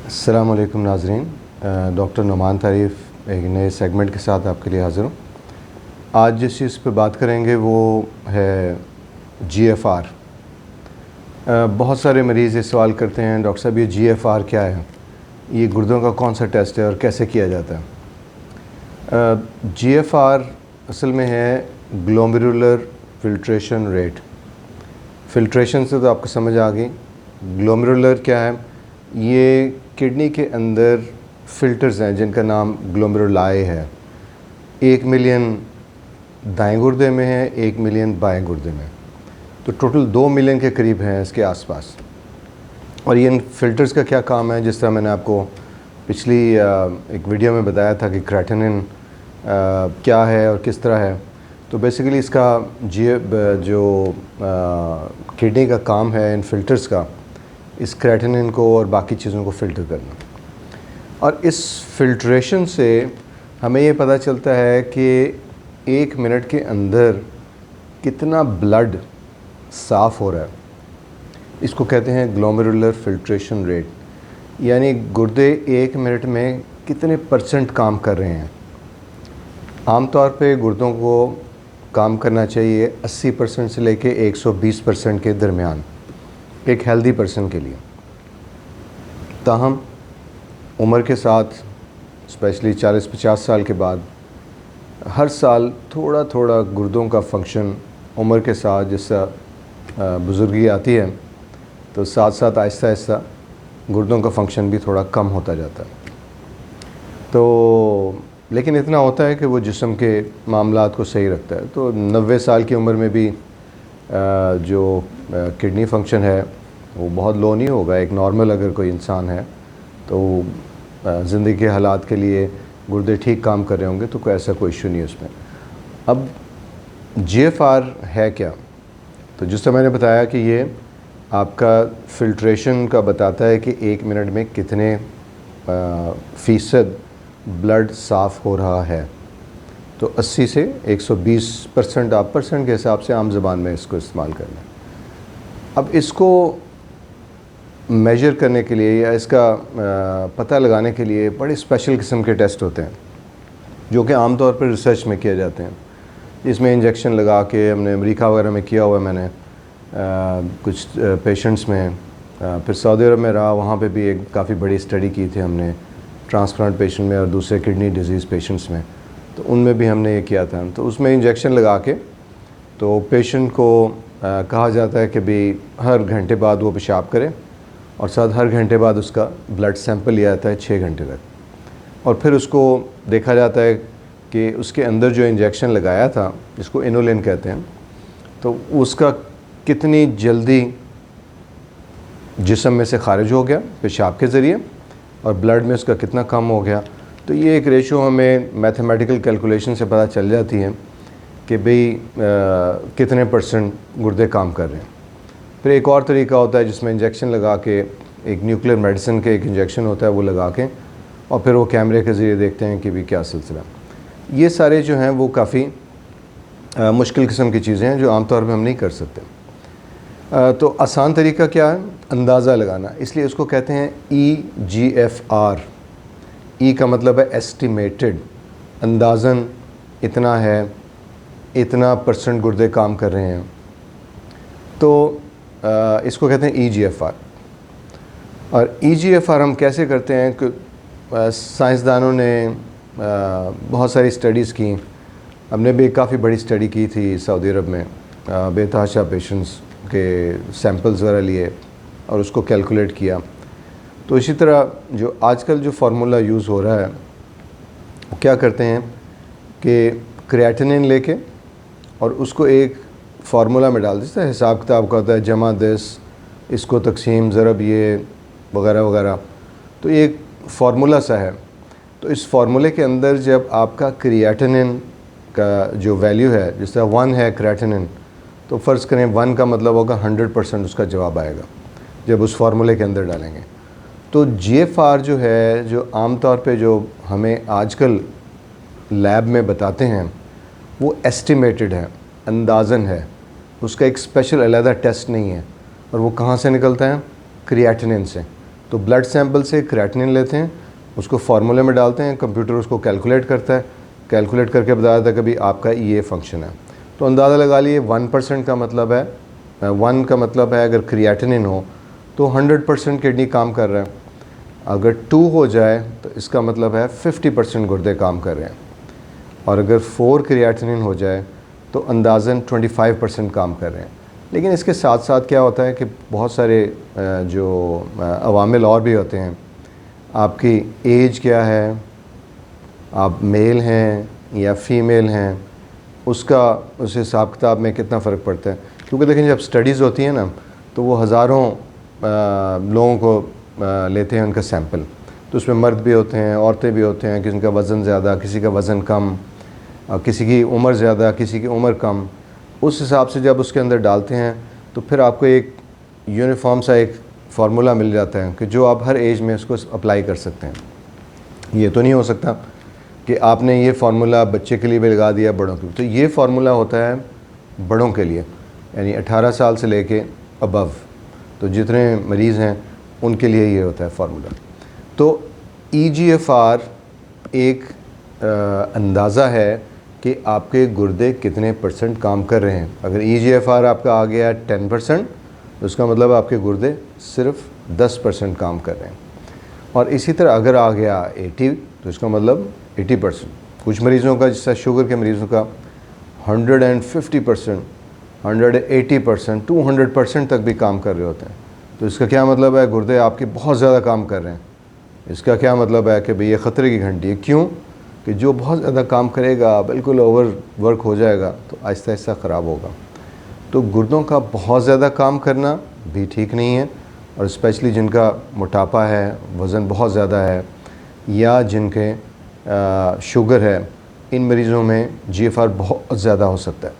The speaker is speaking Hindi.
अस्सलाम वालेकुम नाज़रीन। डॉक्टर नुमान तारीफ़ एक नए सेगमेंट के साथ आपके लिए हाज़िर हूँ। आज जिस चीज़ पे बात करेंगे वो है GFR। बहुत सारे मरीज़ ये सवाल करते हैं, डॉक्टर साहब ये GFR क्या है, ये गुर्दों का कौन सा टेस्ट है और कैसे किया जाता है। GFR असल में है ग्लोमेरुलर फिल्ट्रेशन रेट। फ़िल्ट्रेशन से तो आपको समझ आ गई। ग्लोमेरुलर क्या है, ये किडनी के अंदर फ़िल्टर्स हैं जिनका नाम ग्लोमेरुलाई है। 1 मिलियन दाएं गुर्दे में है, 1 मिलियन बाएं गुर्दे में, तो टोटल 2 मिलियन के करीब हैं इसके आसपास। और ये इन फ़िल्टर्स का क्या काम है, जिस तरह मैंने आपको पिछली एक वीडियो में बताया था कि क्रेटिनिन क्या है और किस तरह है। तो बेसिकली इसका जो किडनी का काम है इन फ़िल्टर्स का, इस क्रेटिनिन को और बाकी चीज़ों को फ़िल्टर करना। और इस फ़िल्ट्रेशन से हमें ये पता चलता है कि 1 मिनट के अंदर कितना ब्लड साफ़ हो रहा है। इसको कहते हैं ग्लोमेरुलर फ़िल्ट्रेशन रेट, यानी गुर्दे 1 मिनट में कितने % काम कर रहे हैं। आमतौर पे गुर्दों को काम करना चाहिए 80% से लेके 120% के दरमियान एक हेल्दी पर्सन के लिए। ताहम उम्र के साथ, स्पेशली 40-50 साल के बाद, हर साल थोड़ा थोड़ा गुर्दों का फंक्शन उम्र के साथ, जैसा बुज़ुर्गी आती है तो साथ साथ आहिस्ता आहिस्ता गुर्दों का फंक्शन भी थोड़ा कम होता जाता है। तो लेकिन इतना होता है कि वो जिस्म के मामलात को सही रखता है। तो 90 साल की उम्र में भी जो किडनी फंक्शन है वो बहुत लो नहीं होगा। एक नॉर्मल अगर कोई इंसान है तो ज़िंदगी के हालात के लिए गुर्दे ठीक काम कर रहे होंगे, तो कोई ऐसा कोई इशू नहीं है उसमें। अब GFR है क्या, तो जिससे मैंने बताया कि ये आपका फ़िल्ट्रेशन का बताता है कि 1 मिनट में कितने फ़ीसद ब्लड साफ़ हो रहा है। तो 80 से 120% आप परसेंट के हिसाब से आम ज़बान में इसको इस्तेमाल करना है। अब इसको मेजर करने के लिए या इसका पता लगाने के लिए बड़े स्पेशल किस्म के टेस्ट होते हैं जो कि आम तौर पर रिसर्च में किए जाते हैं। इसमें इंजेक्शन लगा के, हमने अमेरिका वगैरह में किया हुआ है मैंने कुछ पेशेंट्स में, फिर सऊदी अरब में रहा, वहाँ पे भी एक काफ़ी बड़ी स्टडी की थी हमने ट्रांसप्लांट पेशेंट में और दूसरे किडनी डिजीज़ पेशेंट्स में, तो उनमें भी हमने ये किया था। तो उसमें इंजेक्शन लगा के तो पेशेंट को कहा जाता है कि भाई हर घंटे बाद वो पेशाब करे और साथ हर घंटे बाद उसका ब्लड सैंपल लिया जाता है 6 घंटे तक, और फिर उसको देखा जाता है कि उसके अंदर जो इंजेक्शन लगाया था, जिसको इनोलिन कहते हैं, तो उसका कितनी जल्दी जिस्म में से खारिज हो गया पेशाब के ज़रिए और ब्लड में उसका कितना कम हो गया। तो ये एक रेशो हमें मैथमेटिकल कैलकुलेशन से पता चल जाती है कि भाई कितने % गुर्दे काम कर रहे हैं। फिर एक और तरीका होता है जिसमें इंजेक्शन लगा के, एक न्यूक्लियर मेडिसिन के एक इंजेक्शन होता है वो लगा के, और फिर वो कैमरे के ज़रिए देखते हैं कि भाई क्या सिलसिला। ये सारे जो हैं वो काफ़ी मुश्किल किस्म की चीज़ें हैं जो आमतौर पर हम नहीं कर सकते। तो आसान तरीका क्या है, अंदाज़ा लगाना, इसलिए उसको कहते हैं EGFR। ई का मतलब है एस्टिमेटेड, अंदाज़न इतना है, इतना % गुर्दे काम कर रहे हैं, तो इसको कहते हैं EGFR। और EGFR हम कैसे करते हैं कि साइंसदानों ने बहुत सारी स्टडीज़ की। हमने भी काफ़ी बड़ी स्टडी की थी सऊदी अरब में, बेतहाशा पेशेंट्स के सैंपल्स वगैरह लिए और उसको कैलकुलेट किया। तो इसी तरह जो आजकल जो फार्मूला यूज़ हो रहा है वो क्या करते हैं कि क्रिएटिनिन लेके और उसको एक फार्मूला में डाल देते हैं, हिसाब किताब का होता है, जमा 10, इसको तकसीम ज़रब ये वगैरह वगैरह। तो ये एक फार्मूला सा है। तो इस फार्मूले के अंदर जब आपका क्रिएटिनिन का जो वैल्यू है, जिस तरह 1 है क्रिएटिनिन, तो फ़र्ज़ करें 1 का मतलब होगा 100% उसका जवाब आएगा जब उस फार्मूले के अंदर डालेंगे। तो GFR जो है, जो आम तौर पे जो हमें आजकल लैब में बताते हैं, वो एस्टिमेटेड है, अंदाज़न है, उसका एक स्पेशल अलहदा टेस्ट नहीं है। और वो कहाँ से निकलता है, क्रिएटिनिन से। तो ब्लड सैंपल से क्रिएटिनिन लेते हैं, उसको फार्मूले में डालते हैं, कंप्यूटर उसको कैलकुलेट करता है, कैलकुलेट करके बताता है कि भाई आपका ये फंक्शन है। तो अंदाज़ा लगा लिए 1% का मतलब है 1 का मतलब है अगर क्रिएटिनिन हो तो 100% किडनी काम कर रहा है, अगर 2 हो जाए तो इसका मतलब है 50% गुर्दे काम कर रहे हैं, और अगर 4 क्रिएटिनिन हो जाए तो अंदाज़न 25% काम कर रहे हैं। लेकिन इसके साथ साथ क्या होता है कि बहुत सारे जो अवामिल और भी होते हैं। आपकी एज क्या है, आप मेल हैं या फीमेल हैं, उसका उस हिसाब किताब में कितना फ़र्क पड़ता है। क्योंकि देखें जब स्टडीज़ होती हैं ना तो वो हज़ारों लोगों को लेते हैं उनका सैंपल, तो उसमें मर्द भी होते हैं, औरतें भी होते हैं, किसी का वज़न ज़्यादा, किसी का वज़न कम, किसी की उम्र ज़्यादा, किसी की उम्र कम। उस हिसाब से जब उसके अंदर डालते हैं तो फिर आपको एक यूनिफॉर्म सा एक फार्मूला मिल जाता है कि जो आप हर एज में उसको अप्लाई कर सकते हैं। ये तो नहीं हो सकता कि आपने ये फार्मूला बच्चे के लिए भी लगा दिया, बड़ों के लिए। तो ये फार्मूला होता है बड़ों के लिए, यानी 18 साल से लेके अबव, तो जितने मरीज़ हैं उनके लिए ये होता है फार्मूला। तो EGFR एक अंदाज़ा है कि आपके गुर्दे कितने % काम कर रहे हैं। अगर EGFR आपका आ गया 10% तो उसका मतलब आपके गुर्दे सिर्फ 10% काम कर रहे हैं, और इसी तरह अगर आ गया 80 तो इसका मतलब 80%। कुछ मरीज़ों का, जैसा शुगर के मरीज़ों का 150%, 180%, 200% तक भी काम कर रहे होते हैं। तो इसका क्या मतलब है, गुर्दे आपके बहुत ज़्यादा काम कर रहे हैं। इसका क्या मतलब है कि भाई ये ख़तरे की घंटी है। क्यों? कि जो बहुत ज़्यादा काम करेगा, बिल्कुल ओवर वर्क हो जाएगा, तो आहिस्ता आहिस्ता ख़राब होगा। तो गुर्दों का बहुत ज़्यादा काम करना भी ठीक नहीं है, और स्पेशली जिनका मोटापा है, वज़न बहुत ज़्यादा है, या जिनके शुगर है, इन मरीज़ों में GFR बहुत ज़्यादा हो सकता है।